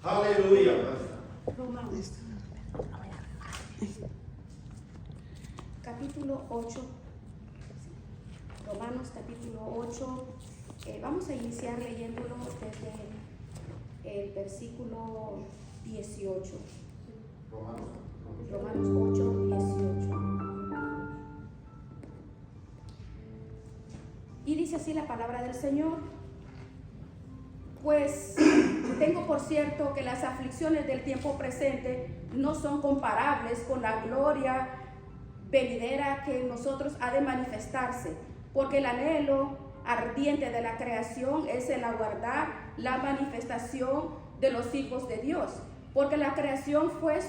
Aleluya. Romanos. Capítulo 8. Romanos capítulo 8. Vamos a iniciar leyéndolo desde el versículo 18. Romanos 8, 18. Y dice así la palabra del Señor: pues tengo por cierto que las aflicciones del tiempo presente no son comparables con la gloria venidera que en nosotros ha de manifestarse, porque el anhelo ardiente de la creación es el aguardar la manifestación de los hijos de Dios, porque la creación fue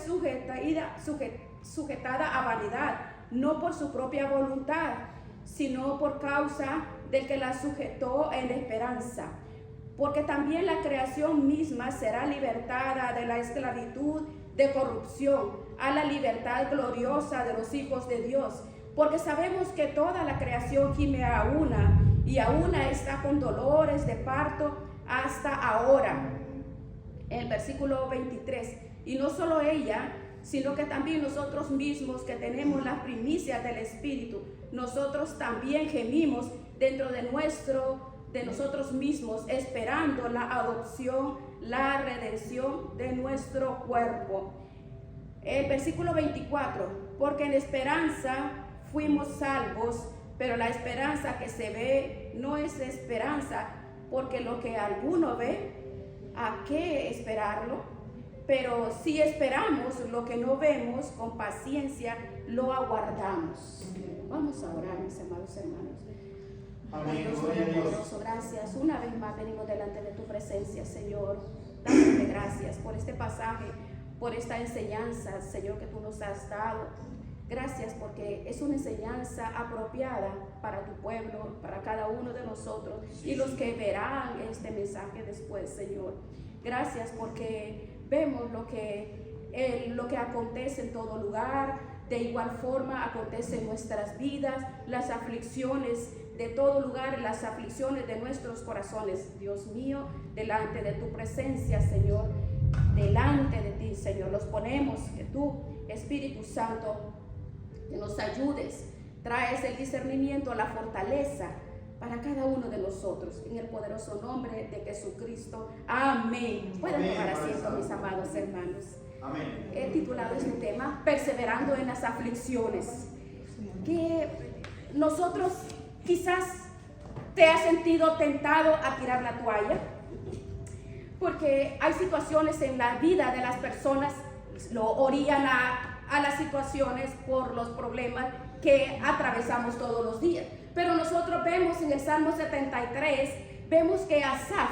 sujetada a vanidad, no por su propia voluntad, sino por causa del que la sujetó en esperanza. Porque también la creación misma será libertada de la esclavitud de corrupción a la libertad gloriosa de los hijos de Dios. Porque sabemos que toda la creación gime a una, y a una está con dolores de parto hasta ahora. El versículo 23. Y no solo ella, sino que también nosotros mismos, que tenemos las primicias del Espíritu, nosotros también gemimos dentro de nosotros mismos, esperando la adopción, la redención de nuestro cuerpo. El versículo 24, porque en esperanza fuimos salvos, pero la esperanza que se ve no es esperanza, porque lo que alguno ve, ¿a qué esperarlo? Pero si esperamos lo que no vemos, con paciencia lo aguardamos. Vamos a orar, mis amados hermanos. Amén. Dios, gracias. Una vez más venimos delante de tu presencia, Señor. Dándote gracias por este pasaje, por esta enseñanza, Señor, que tú nos has dado. Gracias porque es una enseñanza apropiada para tu pueblo, para cada uno de nosotros y los que verán este mensaje después, Señor. Gracias porque vemos lo que acontece en todo lugar. De igual forma acontece en nuestras vidas, las aflicciones de todo lugar, las aflicciones de nuestros corazones. Dios mío, delante de tu presencia, Señor, delante de ti, Señor, los ponemos, que tú, Espíritu Santo, que nos ayudes, traes el discernimiento, la fortaleza para cada uno de nosotros, en el poderoso nombre de Jesucristo. Amén. Pueden tomar asiento, mis amados hermanos. Amén. He titulado este tema Perseverando en las aflicciones. Que nosotros quizás te has sentido tentado a tirar la toalla, porque hay situaciones en la vida de las personas, lo orillan a las situaciones por los problemas que atravesamos todos los días. Pero nosotros vemos en el Salmo 73, vemos que Asaf,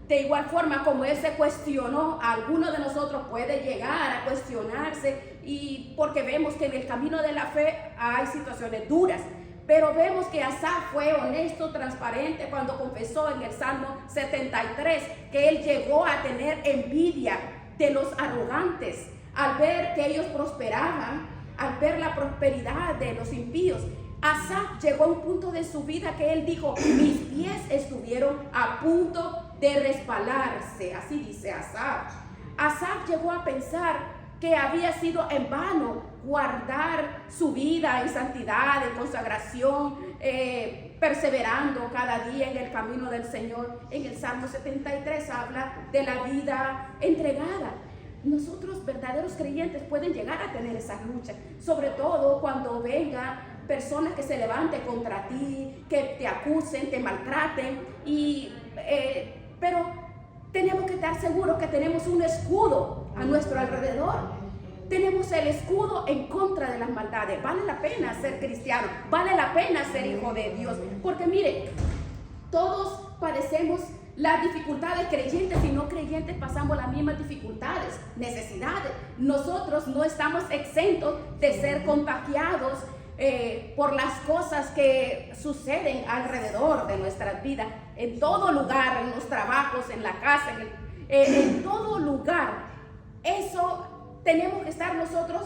de igual forma como él se cuestionó, alguno de nosotros puede llegar a cuestionarse, y porque vemos que en el camino de la fe hay situaciones duras. Pero vemos que Asaf fue honesto, transparente, cuando confesó en el Salmo 73 que él llegó a tener envidia de los arrogantes al ver que ellos prosperaban, al ver la prosperidad de los impíos. Asaf llegó a un punto de su vida que él dijo: mis pies estuvieron a punto de resbalarse. Así dice Asaf. Asaf llegó a pensar que había sido en vano guardar su vida en santidad, en consagración, perseverando cada día en el camino del Señor. En el Salmo 73 habla de la vida entregada. Nosotros, verdaderos creyentes, pueden llegar a tener esas luchas, sobre todo cuando vengan personas que se levanten contra ti, que te acusen, te maltraten, pero tenemos que estar seguros que tenemos un escudo a nuestro alrededor. Tenemos el escudo en contra de las maldades. Vale la pena ser cristiano, vale la pena ser hijo de Dios, porque mire, todos padecemos las dificultades, creyentes y no creyentes pasamos las mismas dificultades, necesidades. Nosotros no estamos exentos de ser contagiados por las cosas que suceden alrededor de nuestras vidas, en todo lugar, en los trabajos, en la casa, en todo lugar. Eso tenemos que estar nosotros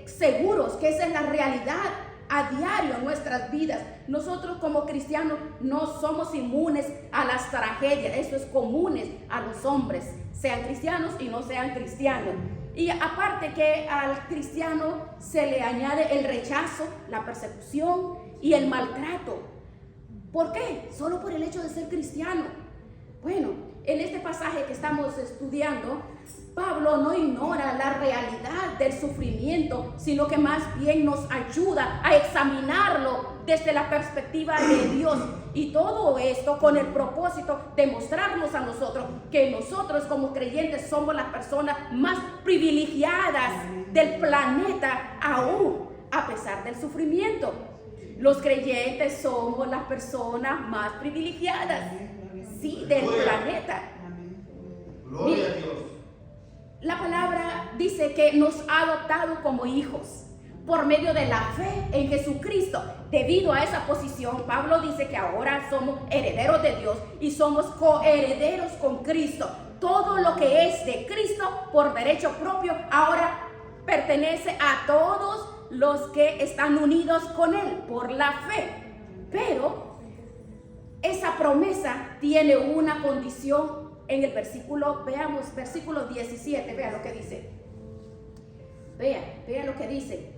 seguros que esa es la realidad a diario en nuestras vidas. Nosotros como cristianos no somos inmunes a las tragedias, eso es comunes a los hombres, sean cristianos y no sean cristianos. Y aparte que al cristiano se le añade el rechazo, la persecución y el maltrato. ¿Por qué? Solo por el hecho de ser cristiano. Bueno, en este pasaje que estamos estudiando, Pablo no ignora la realidad del sufrimiento, sino que más bien nos ayuda a examinarlo desde la perspectiva de Dios. Y todo esto con el propósito de mostrarnos a nosotros que nosotros como creyentes somos las personas más privilegiadas del planeta, aún a pesar del sufrimiento. Los creyentes somos las personas más privilegiadas, sí, del planeta. Gloria a Dios. La palabra dice que nos ha adoptado como hijos por medio de la fe en Jesucristo. Debido a esa posición, Pablo dice que ahora somos herederos de Dios y somos coherederos con Cristo. Todo lo que es de Cristo por derecho propio ahora pertenece a todos los que están unidos con Él por la fe. Pero esa promesa tiene una condición. En el versículo, veamos, versículo 17, vea lo que dice. Vea lo que dice.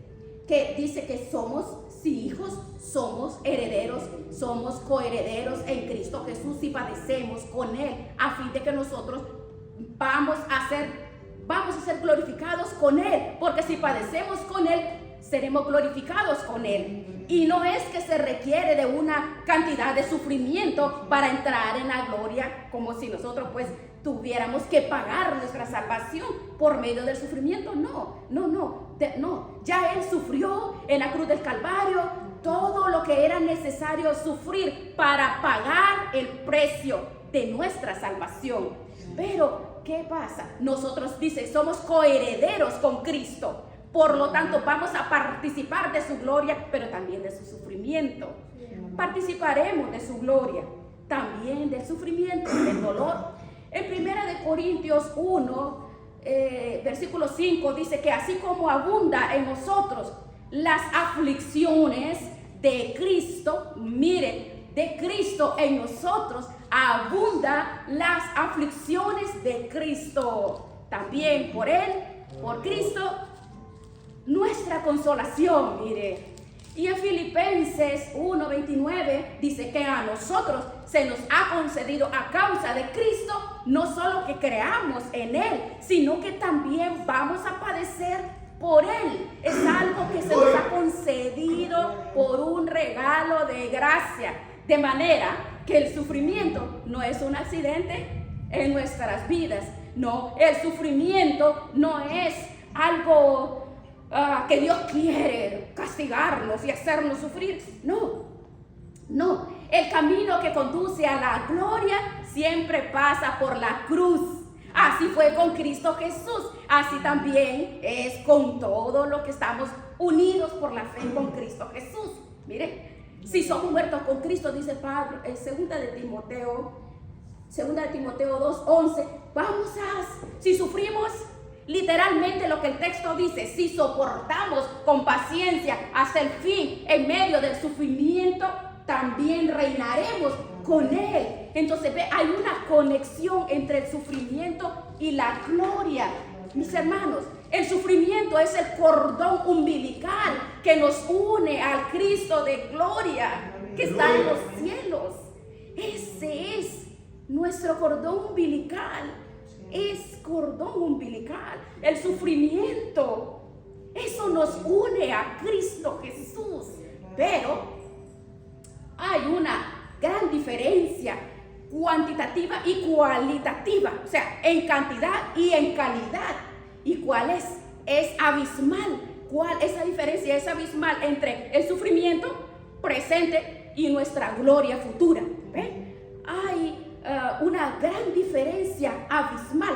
Que dice que somos, si hijos, somos herederos, somos coherederos en Cristo Jesús y padecemos con Él, a fin de que nosotros vamos a ser glorificados con Él, porque si padecemos con Él, seremos glorificados con Él. Y no es que se requiere de una cantidad de sufrimiento para entrar en la gloria, como si nosotros pues tuviéramos que pagar nuestra salvación por medio del sufrimiento. No. Ya Él sufrió en la cruz del Calvario todo lo que era necesario sufrir para pagar el precio de nuestra salvación. Pero, ¿qué pasa? Nosotros, dice, somos coherederos con Cristo. Por lo tanto, vamos a participar de su gloria, pero también de su sufrimiento. Participaremos de su gloria, también del sufrimiento, del dolor. En 1 Corintios 1, versículo 5, dice que así como abunda en nosotros las aflicciones de Cristo, miren, de Cristo en nosotros, abunda las aflicciones de Cristo. También por Él, por Cristo, nuestra consolación, mire. Y en Filipenses 1:29 dice que a nosotros se nos ha concedido a causa de Cristo no solo que creamos en Él, sino que también vamos a padecer por Él. Es algo que se nos ha concedido por un regalo de gracia, de manera que el sufrimiento no es un accidente en nuestras vidas. No, el sufrimiento no es algo que Dios quiere castigarnos y hacernos sufrir. No. El camino que conduce a la gloria siempre pasa por la cruz. Así fue con Cristo Jesús. Así también es con todo lo que estamos unidos por la fe con Cristo Jesús. Mire, si somos muertos con Cristo, dice Pablo en 2 de Timoteo 2:11, si sufrimos, literalmente lo que el texto dice, si soportamos con paciencia hasta el fin en medio del sufrimiento, también reinaremos con Él. Entonces hay una conexión entre el sufrimiento y la gloria. Mis hermanos, el sufrimiento es el cordón umbilical que nos une al Cristo de gloria que está en los cielos. Ese es nuestro cordón umbilical. Es cordón umbilical, el sufrimiento. Eso nos une a Cristo Jesús. Pero hay una gran diferencia cuantitativa y cualitativa, o sea, en cantidad y en calidad. ¿Y cuál es? Es abismal. ¿Cuál? Esa diferencia es abismal entre el sufrimiento presente y nuestra gloria futura. ¿Ven? Hay una gran diferencia abismal,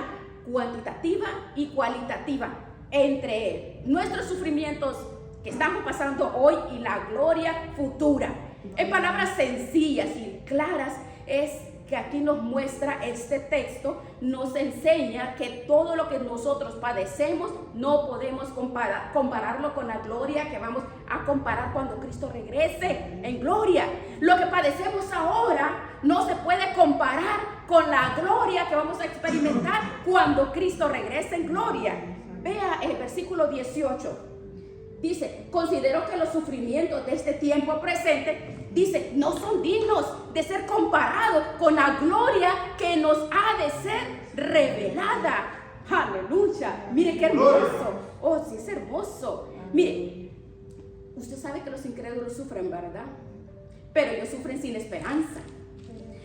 cuantitativa y cualitativa, entre nuestros sufrimientos que estamos pasando hoy y la gloria futura. En palabras sencillas y claras, es que aquí nos muestra este texto, nos enseña que todo lo que nosotros padecemos no podemos compararlo con la gloria que vamos a comparar cuando Cristo regrese en gloria. Lo que padecemos ahora no se puede comparar con la gloria que vamos a experimentar cuando Cristo regrese en gloria. Vea el versículo 18. Dice, considero que los sufrimientos de este tiempo presente, dice, no son dignos de ser comparados con la gloria que nos ha de ser revelada. Aleluya. Mire qué hermoso. Oh, sí, es hermoso. Mire, usted sabe que los incrédulos sufren, ¿verdad? Pero ellos sufren sin esperanza.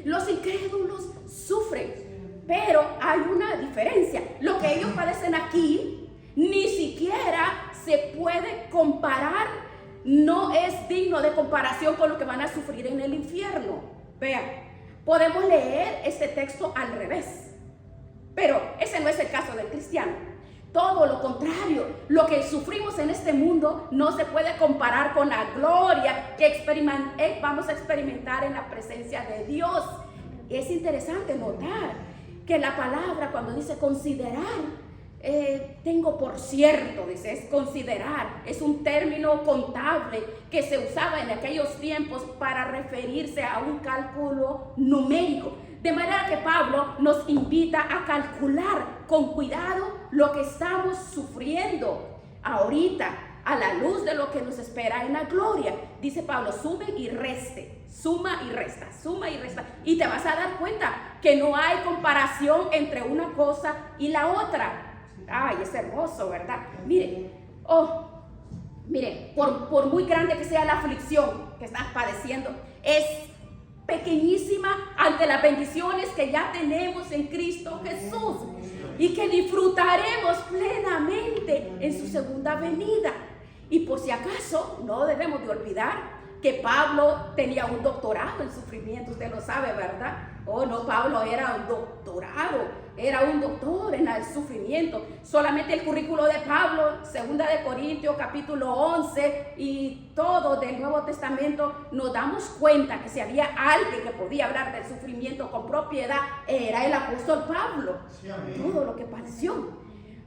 Los incrédulos sufren, pero hay una diferencia. Lo que ellos padecen aquí ni siquiera se puede comparar, no es digno de comparación con lo que van a sufrir en el infierno. Vean, podemos leer este texto al revés, pero ese no es el caso del cristiano. Todo lo contrario, lo que sufrimos en este mundo no se puede comparar con la gloria que vamos a experimentar en la presencia de Dios. Es interesante notar que la palabra, cuando dice considerar, tengo por cierto, dice, es considerar, es un término contable que se usaba en aquellos tiempos para referirse a un cálculo numérico. De manera que Pablo nos invita a calcular con cuidado lo que estamos sufriendo ahorita, a la luz de lo que nos espera en la gloria. Dice Pablo, sume y reste, suma y resta, suma y resta. Y te vas a dar cuenta que no hay comparación entre una cosa y la otra. Ay, es hermoso, ¿verdad? Mire, por muy grande que sea la aflicción que estás padeciendo, es pequeñísima ante las bendiciones que ya tenemos en Cristo Jesús y que disfrutaremos plenamente en su segunda venida. Y por si acaso, no debemos de olvidar que Pablo tenía un doctorado en sufrimiento, usted lo sabe, ¿verdad? Oh, no, Pablo era un doctorado, era un doctor en el sufrimiento. Solamente el currículo de Pablo, 2 de Corintios, capítulo 11 y todo del Nuevo Testamento, nos damos cuenta que si había alguien que podía hablar del sufrimiento con propiedad, era el apóstol Pablo. Sí, todo lo que padeció.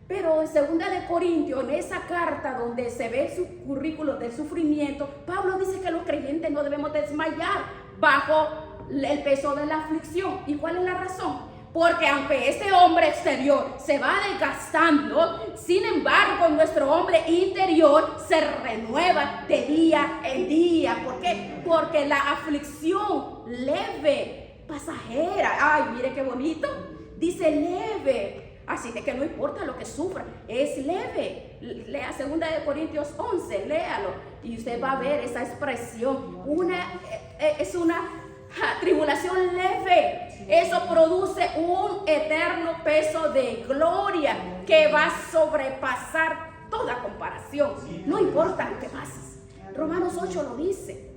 Pero en 2 de Corintios, en esa carta donde se ve su currículo del sufrimiento, Pablo dice que los creyentes no debemos desmayar bajo el peso de la aflicción. ¿Y cuál es la razón? Porque aunque este hombre exterior se va desgastando, sin embargo nuestro hombre interior se renueva de día en día. ¿Por qué? Porque la aflicción leve, pasajera. Ay, mire qué bonito. Dice leve. Así de que no importa lo que sufra, es leve. Lea 2 de Corintios 11, léalo y usted va a ver esa expresión. Es una tribulación leve. Eso produce un eterno peso de gloria que va a sobrepasar toda comparación. No importa lo que pases. Romanos 8 lo dice.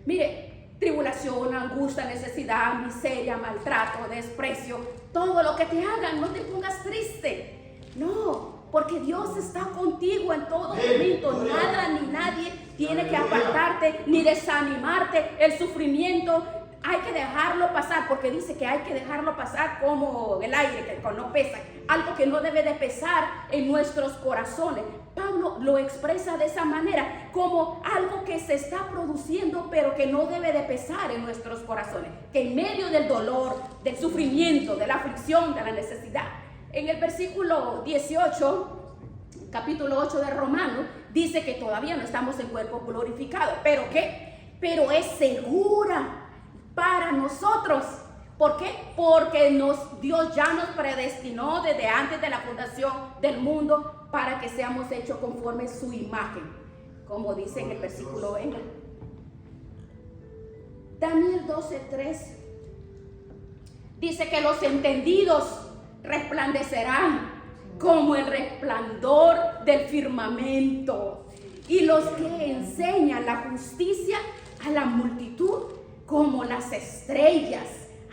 Mire, tribulación, angustia, necesidad, miseria, maltrato, desprecio, todo lo que te hagan, no te pongas triste. No, porque Dios está contigo en todo momento. Nada ni nadie tiene que apartarte ni desanimarte. El sufrimiento hay que dejarlo pasar, porque dice que hay que dejarlo pasar como el aire, que no pesa, algo que no debe de pesar en nuestros corazones. Pablo lo expresa de esa manera, como algo que se está produciendo, pero que no debe de pesar en nuestros corazones, que en medio del dolor, del sufrimiento, de la aflicción, de la necesidad. En el versículo 18, capítulo 8 de Romanos, dice que todavía no estamos en cuerpo glorificado, ¿pero qué? Pero es segura para nosotros. ¿Por qué? Porque Dios ya nos predestinó desde antes de la fundación del mundo para que seamos hechos conforme su imagen, como dice en el versículo 20. Daniel 12:3 dice que los entendidos resplandecerán como el resplandor del firmamento, y los que enseñan la justicia a la multitud como las estrellas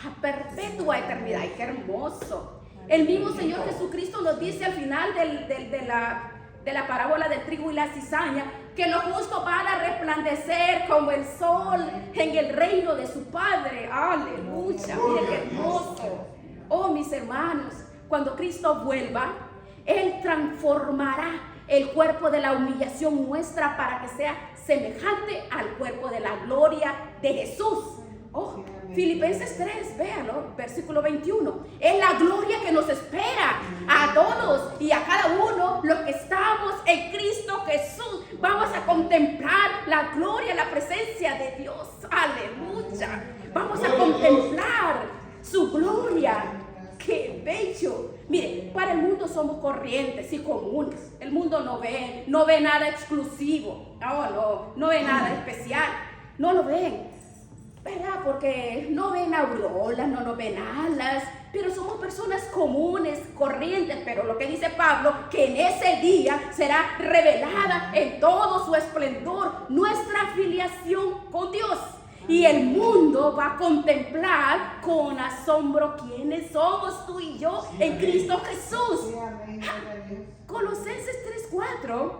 a perpetua eternidad. ¡Ay, qué hermoso! El mismo Señor Jesucristo nos dice al final de la parábola del trigo y la cizaña que los justos van a resplandecer como el sol en el reino de su Padre. Aleluya, miren qué hermoso. Oh, mis hermanos, cuando Cristo vuelva, Él transformará el cuerpo de la humillación nuestra para que sea semejante al cuerpo de la gloria de Jesús. Oh, Filipenses 3, véanlo, versículo 21. Es la gloria que nos espera a todos y a cada uno los que estamos en Cristo Jesús. Vamos a contemplar la gloria, la presencia de Dios. Aleluya. Vamos a contemplar su gloria. ¡Qué bello! Mire, para el mundo somos corrientes y comunes. El mundo no ve nada exclusivo. No ve nada especial. No lo ven, ¿verdad? Porque no ven auroras, no nos ven alas, pero somos personas comunes, corrientes. Pero lo que dice Pablo, que en ese día será revelada en todo su esplendor nuestra filiación con Dios. Y el mundo va a contemplar con asombro quiénes somos tú y yo en Cristo Jesús. Colosenses 3:4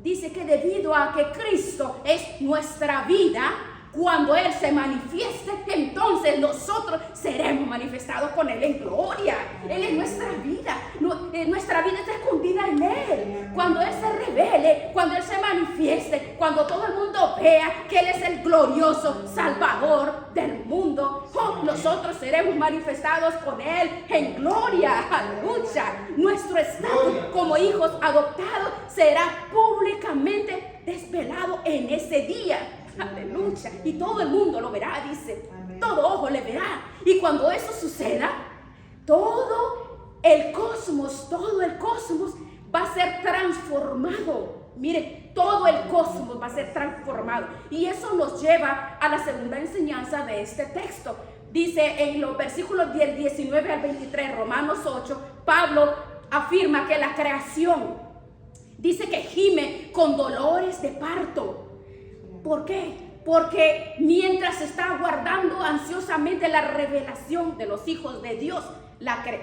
dice que debido a que Cristo es nuestra vida, cuando Él se manifieste, entonces nosotros seremos manifestados con Él en gloria. Él es nuestra vida. Nuestra vida está escondida en Él. Cuando Él se revele, cuando Él se manifieste, cuando todo el mundo vea que Él es el glorioso Salvador del mundo, nosotros seremos manifestados con Él en gloria. Aleluya. Nuestro estatus como hijos adoptados será públicamente desvelado en ese día. Aleluya. Y todo el mundo lo verá, dice. Amén. Todo ojo le verá. Y cuando eso suceda, todo el cosmos va a ser transformado. Mire, todo el cosmos va a ser transformado. Y eso nos lleva a la segunda enseñanza de este texto. Dice en los versículos del 19 al 23, Romanos 8, Pablo afirma que la creación dice que gime con dolores de parto. ¿Por qué? Porque mientras se está aguardando ansiosamente la revelación de los hijos de Dios,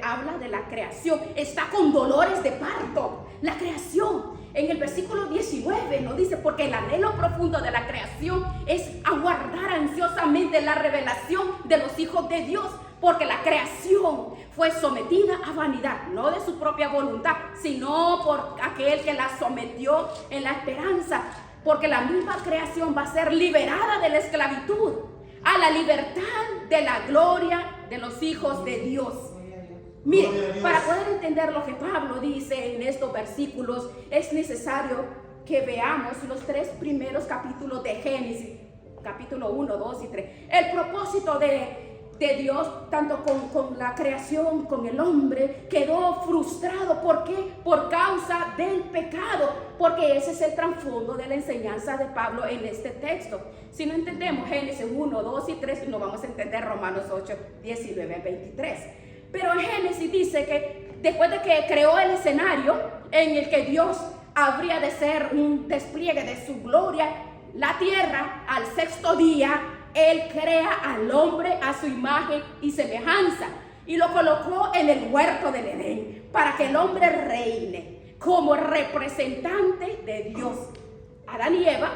habla de la creación, está con dolores de parto. La creación, en el versículo 19 nos dice, porque el anhelo profundo de la creación es aguardar ansiosamente la revelación de los hijos de Dios, porque la creación fue sometida a vanidad, no de su propia voluntad, sino por aquel que la sometió en la esperanza. Porque la misma creación va a ser liberada de la esclavitud a la libertad de la gloria de los hijos de Dios. Mire, para poder entender lo que Pablo dice en estos versículos, es necesario que veamos los 3 primeros capítulos de Génesis, capítulo 1, 2 y 3. El propósito de Dios, tanto con la creación, con el hombre, quedó frustrado. ¿Por qué? Por causa del pecado, porque ese es el trasfondo de la enseñanza de Pablo en este texto. Si no entendemos Génesis 1, 2 y 3, no vamos a entender Romanos 8, 19 al 23. Pero en Génesis dice que después de que creó el escenario en el que Dios habría de ser un despliegue de su gloria, la tierra, al 6º día, Él crea al hombre a su imagen y semejanza y lo colocó en el huerto del Edén para que el hombre reine como representante de Dios. Adán y Eva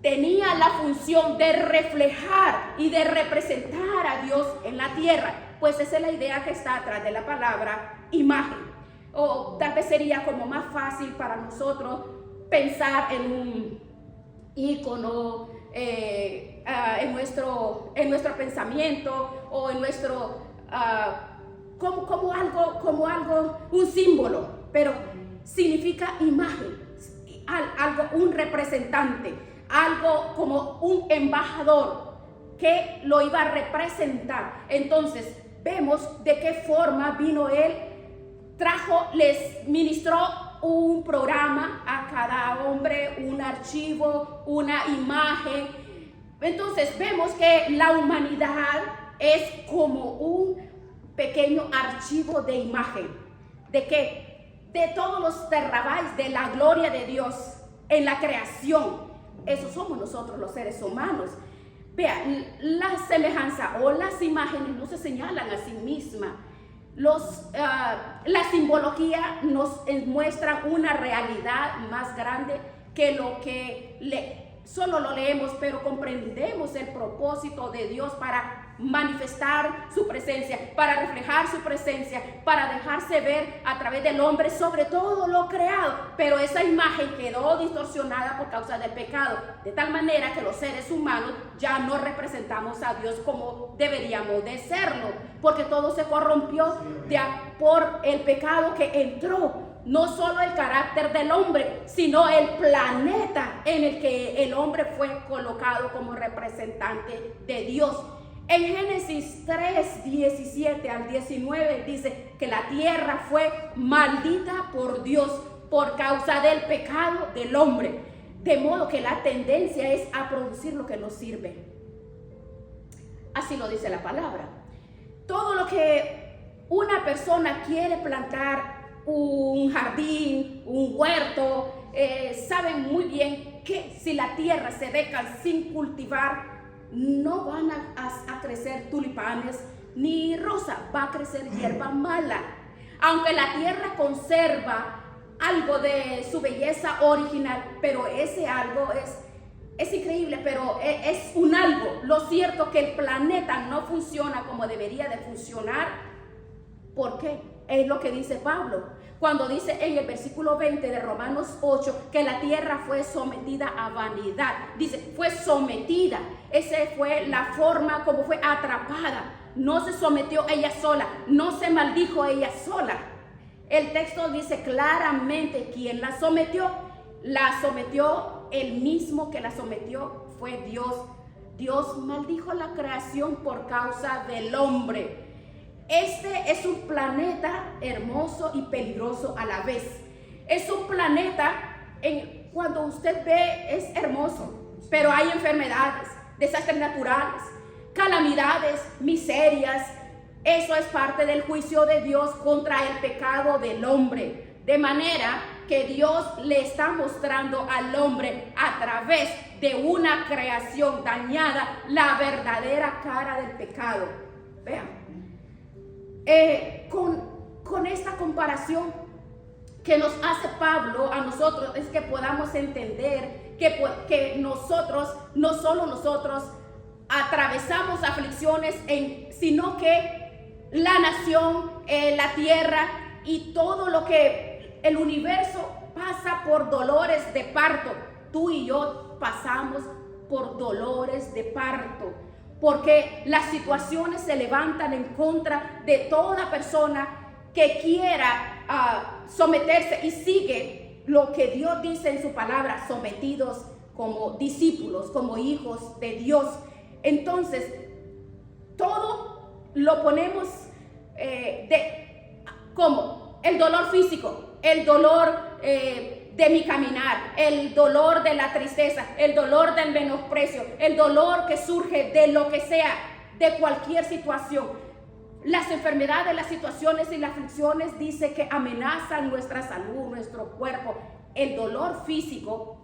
tenían la función de reflejar y de representar a Dios en la tierra, pues esa es la idea que está atrás de la palabra imagen. O tal vez sería como más fácil para nosotros pensar en un ícono, en nuestro pensamiento o en nuestro como algo, un símbolo, pero significa imagen, algo, un representante, algo como un embajador que lo iba a representar. Entonces vemos de qué forma vino él, les ministró un programa a cada hombre, un archivo, una imagen. Entonces vemos que la humanidad es como un pequeño archivo de imagen. ¿De qué? De todos los terabytes de la gloria de Dios en la creación. Eso somos nosotros los seres humanos. Vean, la semejanza o las imágenes no se señalan a sí mismas. La simbología nos muestra una realidad más grande que solo lo leemos, pero comprendemos el propósito de Dios para manifestar su presencia, para reflejar su presencia, para dejarse ver a través del hombre sobre todo lo creado. Pero esa imagen quedó distorsionada por causa del pecado, de tal manera que los seres humanos ya no representamos a Dios como deberíamos de serlo, porque todo se corrompió por el pecado que entró. No solo el carácter del hombre, sino el planeta en el que el hombre fue colocado como representante de Dios. En Génesis 3, 17 al 19 dice que la tierra fue maldita por Dios por causa del pecado del hombre. De modo que la tendencia es a producir lo que nos sirve. Así lo dice la palabra. Todo lo que una persona quiere plantar, un jardín, un huerto, saben muy bien que si la tierra se deja sin cultivar, no van a crecer tulipanes ni rosa, va a crecer hierba mala. Aunque la tierra conserva algo de su belleza original, pero ese algo es increíble, pero es un algo. Lo cierto es que el planeta no funciona como debería de funcionar. ¿Por qué? Es lo que dice Pablo cuando dice en el versículo 20 de Romanos 8 que la tierra fue sometida a vanidad. Dice, fue sometida. Esa fue la forma como fue atrapada. No se sometió ella sola, no se maldijo ella sola. El texto dice claramente quién la sometió. La sometió el mismo que la sometió fue Dios. Dios maldijo la creación por causa del hombre. Este es un planeta hermoso y peligroso a la vez. Es un planeta, cuando usted ve, es hermoso, pero hay enfermedades, desastres naturales, calamidades, miserias. Eso es parte del juicio de Dios contra el pecado del hombre. De manera que Dios le está mostrando al hombre a través de una creación dañada la verdadera cara del pecado. Vean. Con esta comparación que nos hace Pablo a nosotros, es que podamos entender que nosotros, no solo nosotros, atravesamos aflicciones, sino que la nación, la tierra y todo lo que el universo pasa por dolores de parto. Tú y yo pasamos por dolores de parto, porque las situaciones se levantan en contra de toda persona que quiera someterse y sigue lo que Dios dice en su palabra, sometidos como discípulos, como hijos de Dios. Entonces, todo lo ponemos como el dolor físico, el dolor de mi caminar, el dolor de la tristeza, el dolor del menosprecio, el dolor que surge de lo que sea, de cualquier situación. Las enfermedades, las situaciones y las aflicciones dice que amenazan nuestra salud, nuestro cuerpo. El dolor físico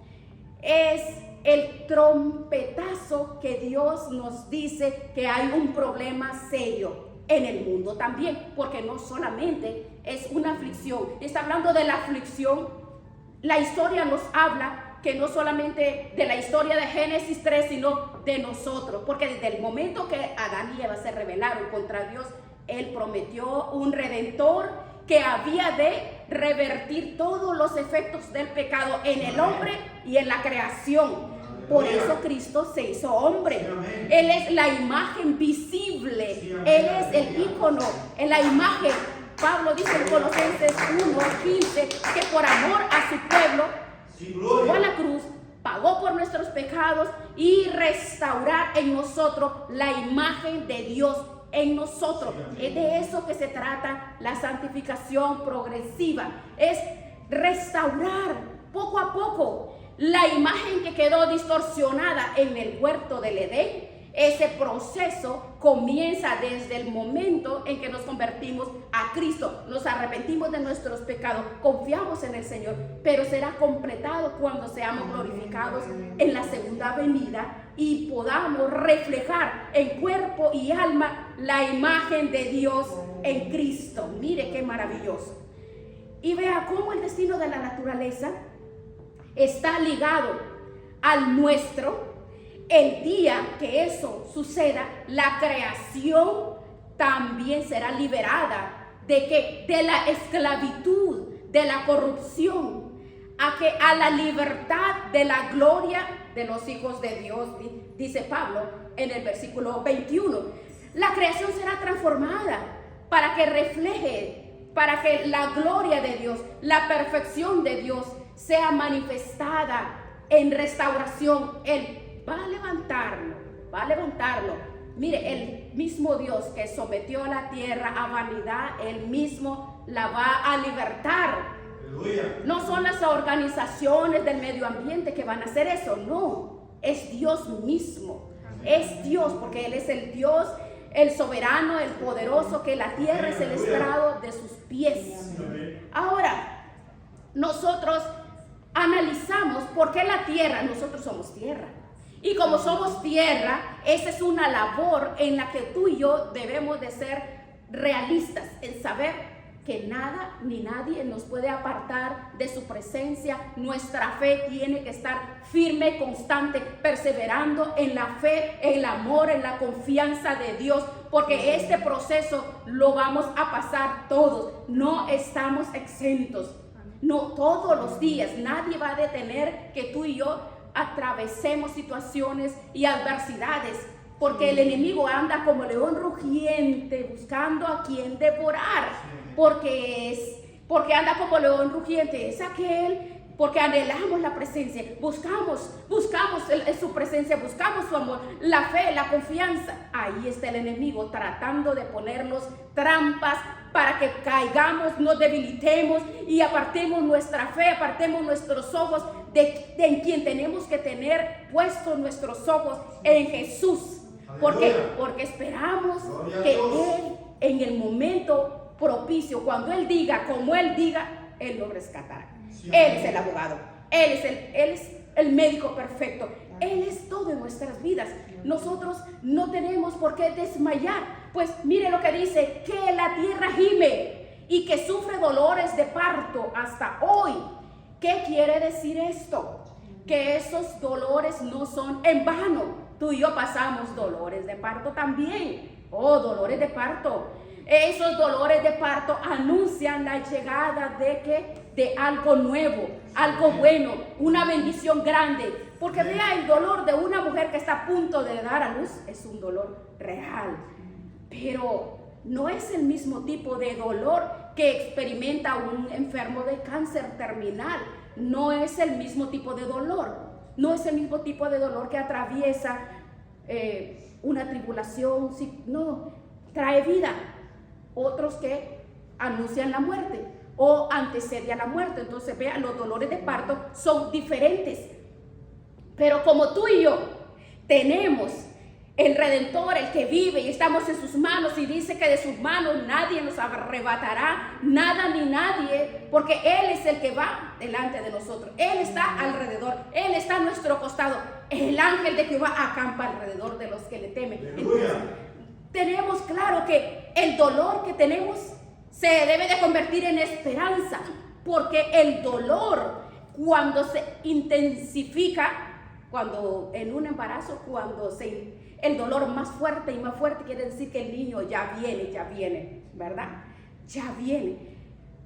es el trompetazo que Dios nos dice que hay un problema serio en el mundo también, porque no solamente es una aflicción. Está hablando de la aflicción. La historia nos habla que no solamente de la historia de Génesis 3, sino de nosotros, porque desde el momento que Adán y Eva se rebelaron contra Dios, Él prometió un redentor que había de revertir todos los efectos del pecado en el hombre y en la creación. Por eso Cristo se hizo hombre. Él es la imagen visible. Él es el ícono, en la imagen. Pablo dice en Colosenses 1:15 que por amor a su pueblo fue a la cruz, pagó por nuestros pecados y restaurar en nosotros la imagen de Dios en nosotros. Es de eso que se trata la santificación progresiva. Es restaurar poco a poco la imagen que quedó distorsionada en el huerto del Edén. Ese proceso comienza desde el momento en que nos convertimos a Cristo, nos arrepentimos de nuestros pecados, confiamos en el Señor, pero será completado cuando seamos glorificados en la segunda venida y podamos reflejar en cuerpo y alma la imagen de Dios en Cristo. Mire qué maravilloso. Y vea cómo el destino de la naturaleza está ligado al nuestro, el día que eso suceda, la creación también será liberada ¿de qué? De la esclavitud, de la corrupción, a la libertad de la gloria de los hijos de Dios, dice Pablo en el versículo 21. La creación será transformada para que refleje, para que la gloria de Dios, la perfección de Dios sea manifestada en restauración. Él va a levantarlo, va a levantarlo. Mire, el mismo Dios que sometió a la tierra a vanidad, Él mismo la va a libertar. Aleluya. No son las organizaciones del medio ambiente que van a hacer eso, no. Es Dios mismo. Es Dios, porque Él es el Dios, el soberano, el poderoso, que la tierra es el estrado de sus pies. Ahora, nosotros analizamos por qué la tierra, nosotros somos tierra. Y como somos tierra, esa es una labor en la que tú y yo debemos de ser realistas, en saber que nada ni nadie nos puede apartar de su presencia. Nuestra fe tiene que estar firme, constante, perseverando en la fe, en el amor, en la confianza de Dios, porque este proceso lo vamos a pasar todos, no estamos exentos. No, todos los días, nadie va a detener que tú y yo atravesemos situaciones y adversidades, porque el enemigo anda como león rugiente buscando a quien devorar, porque anda como león rugiente, es aquel, porque anhelamos la presencia, buscamos su presencia, buscamos su amor, la fe, la confianza. Ahí está el enemigo tratando de ponernos trampas para que caigamos, nos debilitemos y apartemos nuestra fe, apartemos nuestros ojos de quien tenemos que tener puestos nuestros ojos, en Jesús. Porque esperamos que Él, en el momento propicio, cuando Él diga, como Él diga, Él lo rescatará. Él es el abogado, Él es el médico perfecto, Él es todo en nuestras vidas. Nosotros no tenemos por qué desmayar. Pues mire lo que dice, que la tierra gime y que sufre dolores de parto hasta hoy. ¿Qué quiere decir esto? Que esos dolores no son en vano. Tú y yo pasamos dolores de parto también. Oh, dolores de parto. Esos dolores de parto anuncian la llegada de algo nuevo, algo bueno, una bendición grande. Porque vea, el dolor de una mujer que está a punto de dar a luz es un dolor real. Pero no es el mismo tipo de dolor que experimenta un enfermo de cáncer terminal. No es el mismo tipo de dolor. No es el mismo tipo de dolor que atraviesa una tribulación. No, trae vida. Otros que anuncian la muerte o antecede a la muerte. Entonces, vean, los dolores de parto son diferentes. Pero como tú y yo tenemos el Redentor, el que vive y estamos en sus manos, y dice que de sus manos nadie nos arrebatará nada ni nadie, porque Él es el que va delante de nosotros. Él está alrededor, Él está a nuestro costado. El ángel de Jehová acampa alrededor de los que le temen. Entonces, tenemos claro que el dolor que tenemos se debe de convertir en esperanza, porque el dolor, cuando se intensifica, cuando en un embarazo, el dolor más fuerte y más fuerte, quiere decir que el niño ya viene, ¿verdad? Ya viene.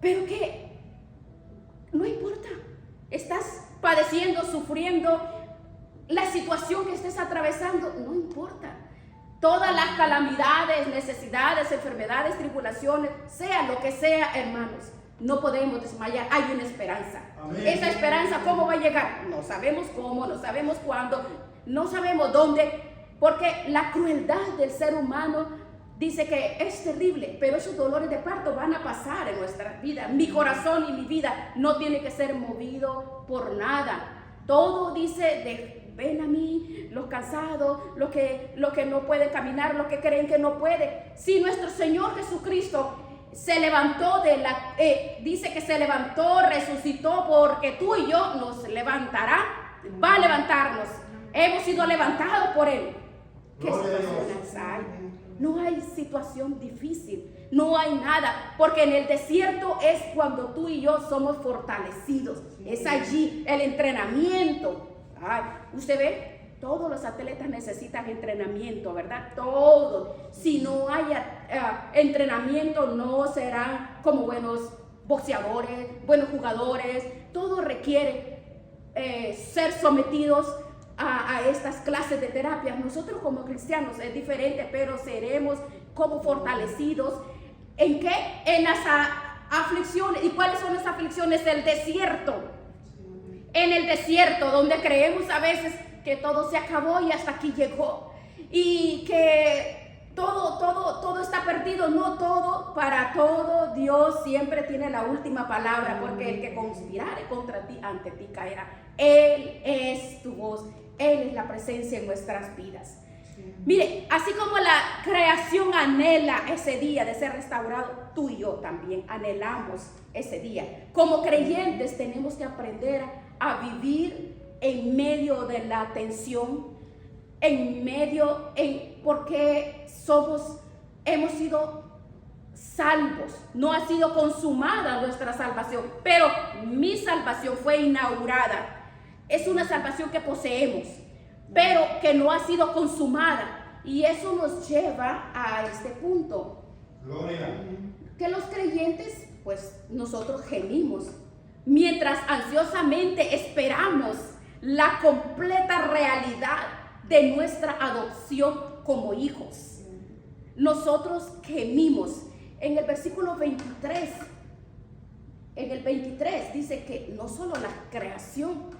Pero que no importa, estás padeciendo, sufriendo, la situación que estés atravesando, no importa. Todas las calamidades, necesidades, enfermedades, tribulaciones, sea lo que sea, hermanos, no podemos desmayar. Hay una esperanza. Amén. Esa esperanza, ¿cómo va a llegar? No sabemos cómo, no sabemos cuándo, no sabemos dónde, porque la crueldad del ser humano dice que es terrible, pero esos dolores de parto van a pasar en nuestras vidas. Mi corazón y mi vida no tiene que ser movido por nada. Todo dice ven a mí, los cansados, los que no pueden caminar, los que creen que no puede. Si nuestro Señor Jesucristo se levantó dice que se levantó, resucitó, porque tú y yo nos levantará, va a levantarnos. Hemos sido levantados por Él. ¿Qué situaciones hay? No hay situación difícil, no hay nada, porque en el desierto es cuando tú y yo somos fortalecidos. Es allí el entrenamiento. Ay, usted ve, todos los atletas necesitan entrenamiento, ¿verdad? Todos. Si no hay entrenamiento, no serán como buenos boxeadores, buenos jugadores. Todo requiere ser sometidos a estas clases de terapia. Nosotros como cristianos es diferente, pero seremos como fortalecidos. ¿En qué? En las aflicciones. ¿Y cuáles son las aflicciones? El desierto. En el desierto, donde creemos a veces que todo se acabó y hasta aquí llegó. Y que todo está perdido. No todo, para todo Dios siempre tiene la última palabra, porque el que conspirare contra ti, ante ti caerá. Él es tu voz, Él es la presencia en nuestras vidas. Mire, así como la creación anhela ese día de ser restaurado, tú y yo también anhelamos ese día. Como creyentes tenemos que aprender a vivir en medio de la tensión, porque hemos sido salvos. No ha sido consumada nuestra salvación, pero mi salvación fue inaugurada. Es una salvación que poseemos, pero que no ha sido consumada. Y eso nos lleva a este punto. Gloria. Que los creyentes, pues nosotros gemimos, mientras ansiosamente esperamos la completa realidad de nuestra adopción como hijos. Nosotros gemimos. En el versículo 23, dice que no solo la creación,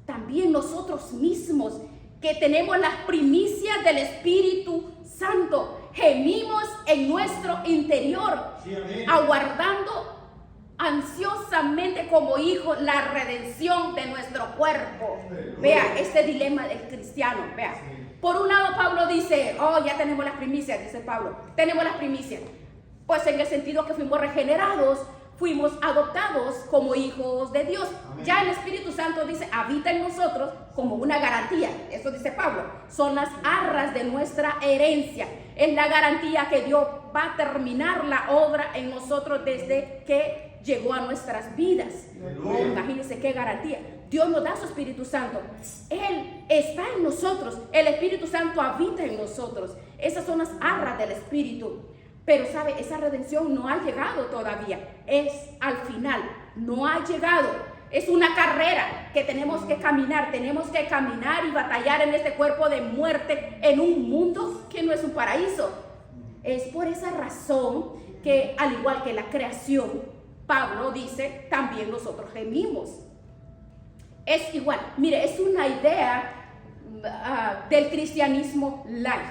también nosotros mismos, que tenemos las primicias del Espíritu Santo, gemimos en nuestro interior, Sí, aguardando ansiosamente como hijos la redención de nuestro cuerpo. Vea este dilema del cristiano. Vea, por un lado Pablo dice, ya tenemos las primicias, dice Pablo, tenemos las primicias. Pues en el sentido que fuimos regenerados, fuimos adoptados como hijos de Dios. Amén. Ya el Espíritu Santo dice, habita en nosotros como una garantía. Eso dice Pablo. Son las arras de nuestra herencia. Es la garantía que Dios va a terminar la obra en nosotros desde que llegó a nuestras vidas. Imagínense qué garantía. Dios nos da su Espíritu Santo. Él está en nosotros. El Espíritu Santo habita en nosotros. Esas son las arras del Espíritu. Pero sabe, esa redención no ha llegado todavía. Es al final, no ha llegado. Es una carrera que tenemos que caminar. Tenemos que caminar y batallar en este cuerpo de muerte, en un mundo que no es un paraíso. Es por esa razón que, al igual que la creación, Pablo dice, también nosotros gemimos. Es igual. Mire, es una idea del cristianismo light,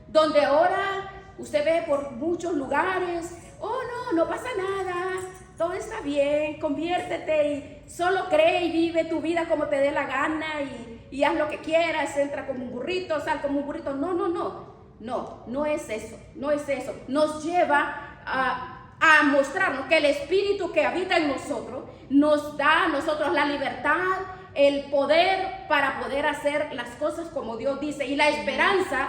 donde ahora usted ve por muchos lugares, no pasa nada, todo está bien, conviértete y solo cree y vive tu vida como te dé la gana y haz lo que quieras, entra como un burrito, sal como un burrito. No es eso, no es eso. Nos lleva a mostrarnos que el Espíritu que habita en nosotros nos da a nosotros la libertad, el poder para poder hacer las cosas como Dios dice y la esperanza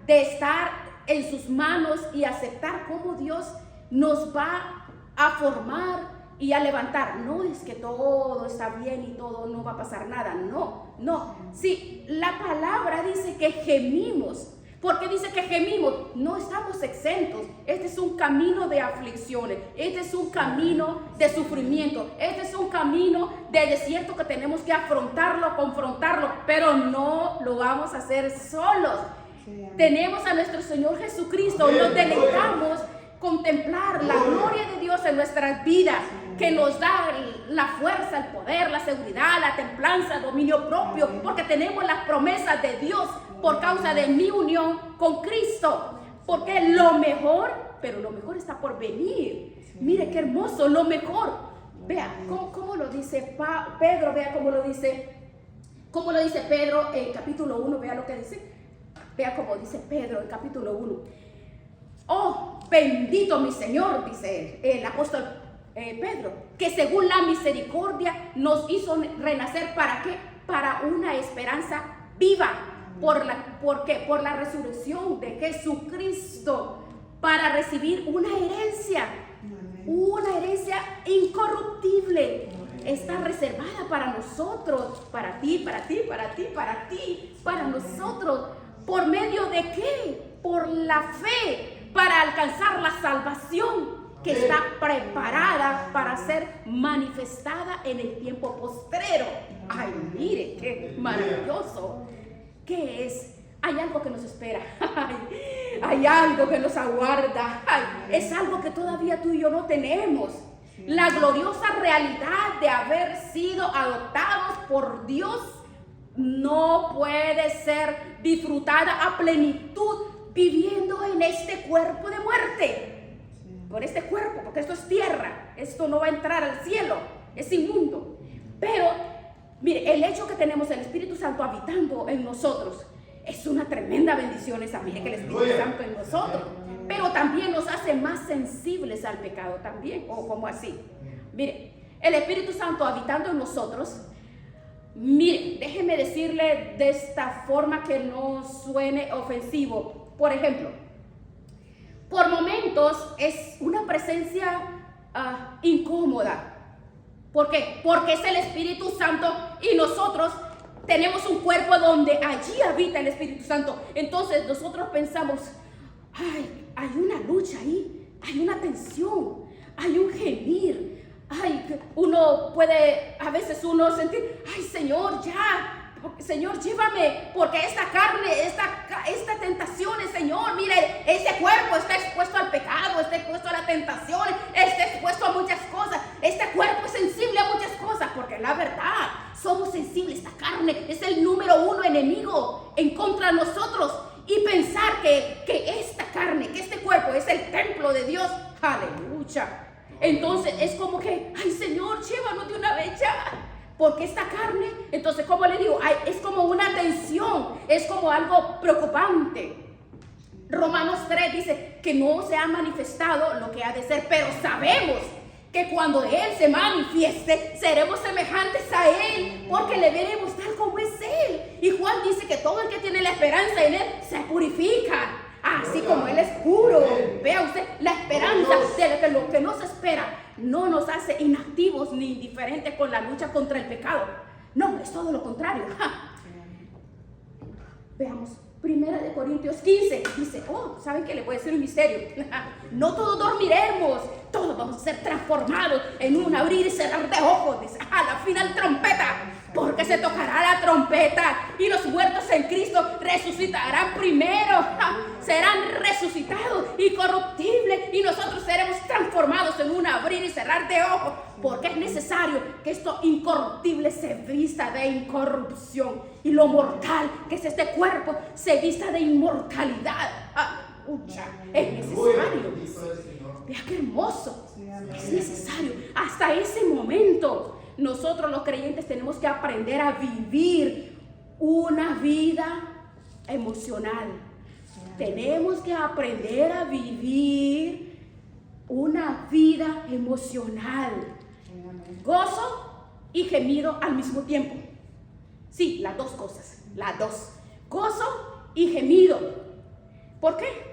de estar en sus manos y aceptar cómo Dios nos va a formar y a levantar. No es que todo está bien y todo no va a pasar nada. No. Sí, la palabra dice que gemimos. ¿Por qué dice que gemimos? No estamos exentos. Este es un camino de aflicciones. Este es un camino de sufrimiento. Este es un camino de desierto que tenemos que afrontarlo, confrontarlo. Pero no lo vamos a hacer solos. Tenemos a nuestro Señor Jesucristo. Nos deleitamos contemplar la gloria de Dios en nuestras vidas, que nos da la fuerza, el poder, la seguridad, la templanza, el dominio propio, porque tenemos las promesas de Dios por causa de mi unión con Cristo. Porque lo mejor, pero lo mejor está por venir. Mire qué hermoso, lo mejor. Vea cómo lo dice Pedro, vea cómo lo dice Pedro en capítulo 1, vea lo que dice. Vea cómo dice Pedro en capítulo 1. Oh, bendito mi Señor, dice el apóstol Pedro, que según la misericordia nos hizo renacer. ¿Para qué? Para una esperanza viva ¿Por qué? Por la resurrección de Jesucristo, para recibir una herencia incorruptible. Está reservada para nosotros, para ti, para ti, para ti, para ti, para nosotros. ¿Por medio de qué? Por la fe, para alcanzar la salvación que está preparada para ser manifestada en el tiempo postrero. Ay, mire, qué maravilloso. ¿Qué es? Hay algo que nos espera. Hay algo que nos aguarda. Es algo que todavía tú y yo no tenemos. La gloriosa realidad de haber sido adoptados por Dios no puede ser disfrutada a plenitud viviendo en este cuerpo de muerte. Con este cuerpo, porque esto es tierra. Esto no va a entrar al cielo. Es inmundo. Pero, mire, el hecho que tenemos el Espíritu Santo habitando en nosotros es una tremenda bendición esa, mire, que el Espíritu Santo en nosotros, pero también nos hace más sensibles al pecado también, o como así. Mire, el Espíritu Santo habitando en nosotros, mire, déjeme decirle de esta forma que no suene ofensivo. Por ejemplo, por momentos es una presencia incómoda. ¿Por qué? Porque es el Espíritu Santo y nosotros tenemos un cuerpo donde allí habita el Espíritu Santo. Entonces nosotros pensamos, ay, hay una lucha ahí, hay una tensión, hay un gemir. Ay, uno puede, a veces uno sentir, ay, Señor, ya, Señor, llévame, porque esta carne, esta tentación, Señor, mire, este cuerpo está expuesto al pecado, está expuesto a la tentación, está expuesto a muchas cosas. Este cuerpo es sensible a muchas cosas, porque la verdad, somos sensibles. Esta carne es el número 1 enemigo en contra de nosotros. Y pensar que esta carne, que este cuerpo es el templo de Dios, aleluya. Entonces es como que, ay, Señor, llévanos de una vez ya. Porque esta carne, entonces, como le digo, es como una tensión, es como algo preocupante. Romanos 3 dice que no se ha manifestado lo que ha de ser, pero sabemos que cuando Él se manifieste, seremos semejantes a Él, porque le veremos tal como es Él. Y Juan dice que todo el que tiene la esperanza en Él se purifica, así como Él es puro. Vea usted, la esperanza de lo que nos espera no nos hace inactivos ni indiferentes con la lucha contra el pecado. No, es todo lo contrario. Veamos, 1 Corintios 15 dice, ¿saben qué? Le voy a decir un misterio. No todos dormiremos, todos vamos a ser transformados en un abrir y cerrar de ojos. Dice, a la final trompeta, porque se tocará la trompeta y los muertos en Cristo resucitarán primero. Serán resucitados incorruptibles y nosotros seremos transformados en un abrir y cerrar de ojos, porque es necesario que esto incorruptible se vista de incorrupción y lo mortal, que es este cuerpo, se vista de inmortalidad. Es necesario. Vea qué hermoso. Es necesario. Hasta ese momento nosotros los creyentes tenemos que aprender a vivir una vida emocional. Tenemos que aprender a vivir una vida emocional. Gozo y gemido al mismo tiempo. Sí, las dos cosas, las dos. Gozo y gemido. ¿Por qué?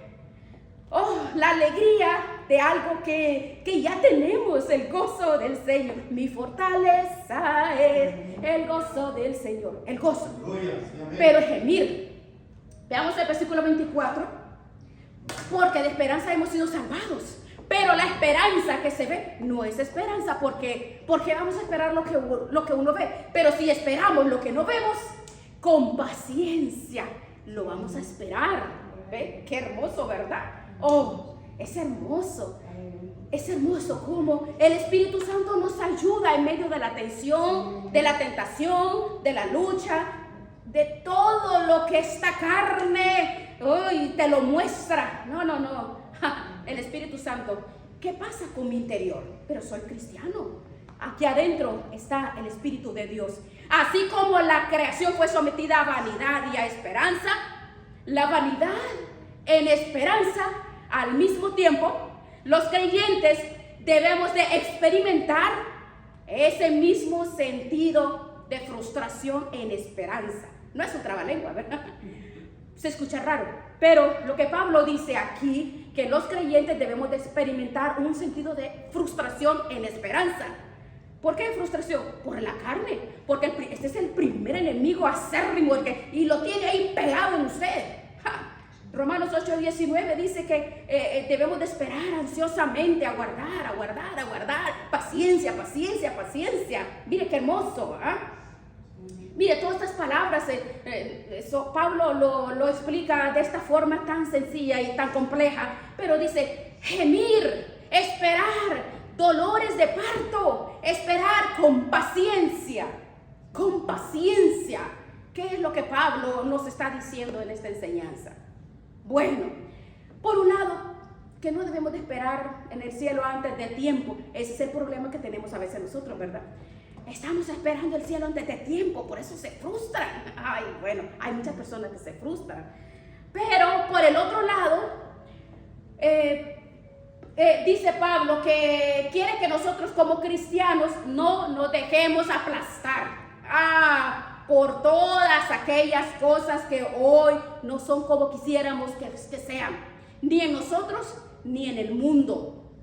La alegría de algo que ya tenemos, el gozo del Señor. Mi fortaleza es el gozo del Señor. El gozo. Pero gemir. Veamos el versículo 24. Porque de esperanza hemos sido salvados. Pero la esperanza que se ve no es esperanza, porque vamos a esperar lo que uno ve. Pero si esperamos lo que no vemos, con paciencia lo vamos a esperar. ¿Ve? Qué hermoso, ¿verdad? Es hermoso. Es hermoso cómo el Espíritu Santo nos ayuda en medio de la tensión, de la tentación, de la lucha, de todo lo que esta carne te lo muestra. No. El Espíritu Santo, ¿qué pasa con mi interior? Pero soy cristiano. Aquí adentro está el Espíritu de Dios. Así como la creación fue sometida a vanidad y a esperanza, la vanidad en esperanza al mismo tiempo, los creyentes debemos de experimentar ese mismo sentido de frustración en esperanza. No es un trabalengua, ¿verdad? Se escucha raro, pero lo que Pablo dice aquí, que los creyentes debemos de experimentar un sentido de frustración en esperanza. ¿Por qué frustración? Por la carne, porque este es el primer enemigo acérrimo y lo tiene ahí pegado en usted. Romanos 8:19 dice que debemos de esperar ansiosamente, aguardar, paciencia. Mire qué hermoso, Mire, todas estas palabras, Pablo lo explica de esta forma tan sencilla y tan compleja, pero dice, gemir, esperar, dolores de parto, esperar con paciencia. ¿Qué es lo que Pablo nos está diciendo en esta enseñanza? Bueno, por un lado, que no debemos de esperar en el cielo antes del tiempo. Ese es el problema que tenemos a veces nosotros, ¿verdad? Estamos esperando el cielo antes de tiempo, por eso se frustran. Ay, bueno, hay muchas personas que se frustran. Pero por el otro lado, dice Pablo que quiere que nosotros como cristianos no nos dejemos aplastar por todas aquellas cosas que hoy no son como quisiéramos que sean, ni en nosotros ni en el mundo.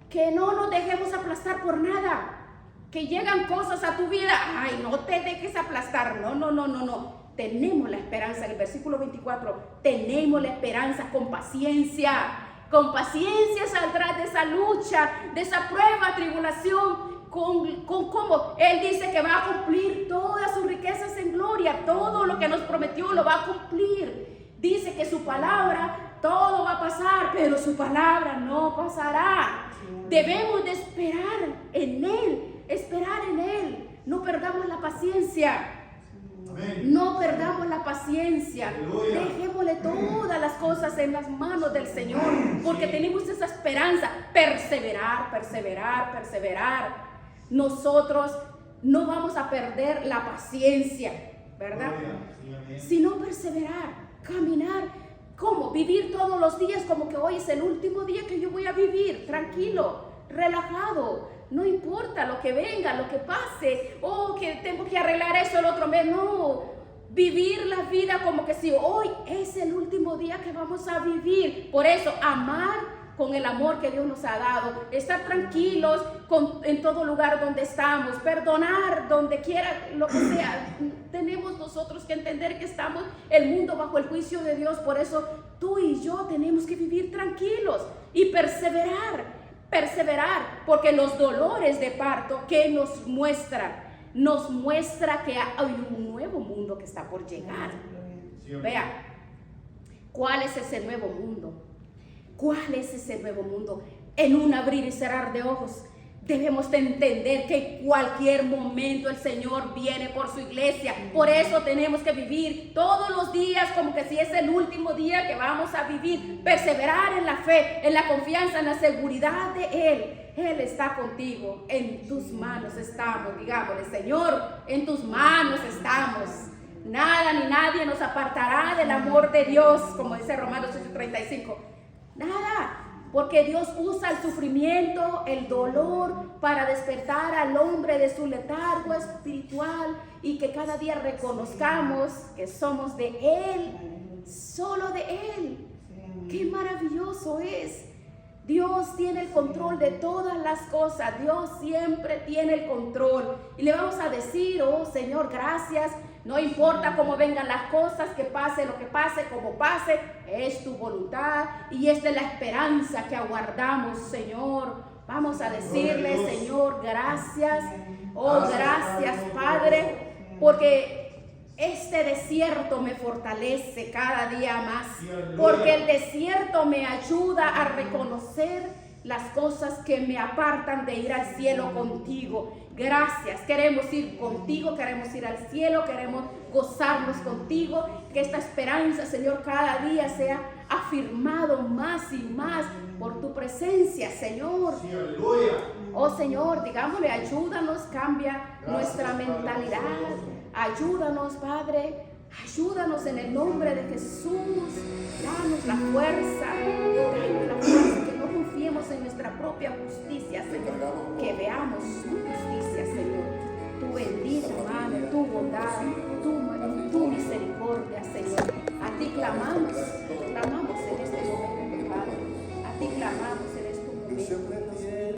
Que no nos dejemos aplastar por nada. Que llegan cosas a tu vida, ay, no te dejes aplastar, no. Tenemos la esperanza, en el versículo 24, tenemos la esperanza con paciencia saldrás de esa lucha, de esa prueba, tribulación, con cómo Él dice que va a cumplir todas sus riquezas en gloria, todo lo que nos prometió lo va a cumplir. Dice que su palabra, todo va a pasar, pero su palabra no pasará. Debemos de esperar en Él. No perdamos la paciencia. Amén. No perdamos la paciencia. Aleluya. Dejémosle todas las cosas en las manos del Señor, porque tenemos esa esperanza. Perseverar. Nosotros no vamos a perder la paciencia, ¿verdad? Sino perseverar, caminar. ¿Cómo? Vivir todos los días como que hoy es el último día que yo voy a vivir, tranquilo, relajado. No importa lo que venga, lo que pase, que tengo que arreglar eso el otro mes. No, vivir la vida como que si hoy es el último día que vamos a vivir. Por eso, amar con el amor que Dios nos ha dado, estar tranquilos en todo lugar donde estamos, perdonar donde quiera, lo que sea. Tenemos nosotros que entender que estamos el mundo bajo el juicio de Dios. Por eso tú y yo tenemos que vivir tranquilos y perseverar, porque los dolores de parto que nos muestra que hay un nuevo mundo que está por llegar. Vea, ¿cuál es ese nuevo mundo? En un abrir y cerrar de ojos debemos de entender que en cualquier momento el Señor viene por su iglesia. Por eso tenemos que vivir todos los días como que si es el último día que vamos a vivir. Perseverar en la fe, en la confianza, en la seguridad de Él. Él está contigo. En tus manos estamos. Digámosle, Señor, en tus manos estamos. Nada ni nadie nos apartará del amor de Dios, como dice Romanos 8:35. Nada. Porque Dios usa el sufrimiento, el dolor para despertar al hombre de su letargo espiritual y que cada día reconozcamos que somos de Él, solo de Él. ¡Qué maravilloso es! Dios tiene el control de todas las cosas. Dios siempre tiene el control. Y le vamos a decir, oh Señor, gracias. No importa cómo vengan las cosas, que pase lo que pase, como pase, es tu voluntad y es de la esperanza que aguardamos, Señor. Vamos a decirle, Señor, gracias. Oh, gracias, Padre, porque este desierto me fortalece cada día más. Porque el desierto me ayuda a reconocer las cosas que me apartan de ir al cielo contigo. Gracias, queremos ir contigo, queremos ir al cielo, queremos gozarnos contigo. Que esta esperanza, Señor, cada día sea afirmado más y más por tu presencia, Señor. Sí, aleluya. Oh Señor, digámosle, ayúdanos, cambia nuestra mentalidad. Ayúdanos, Padre. Ayúdanos en el nombre de Jesús. Danos la fuerza. Que no confiemos en nuestra propia justicia, Señor. Que veamos tu justicia, Señor. Tu bendita mano, tu bondad, tu misericordia. clamamos en este momento, Padre. A ti clamamos en este momento.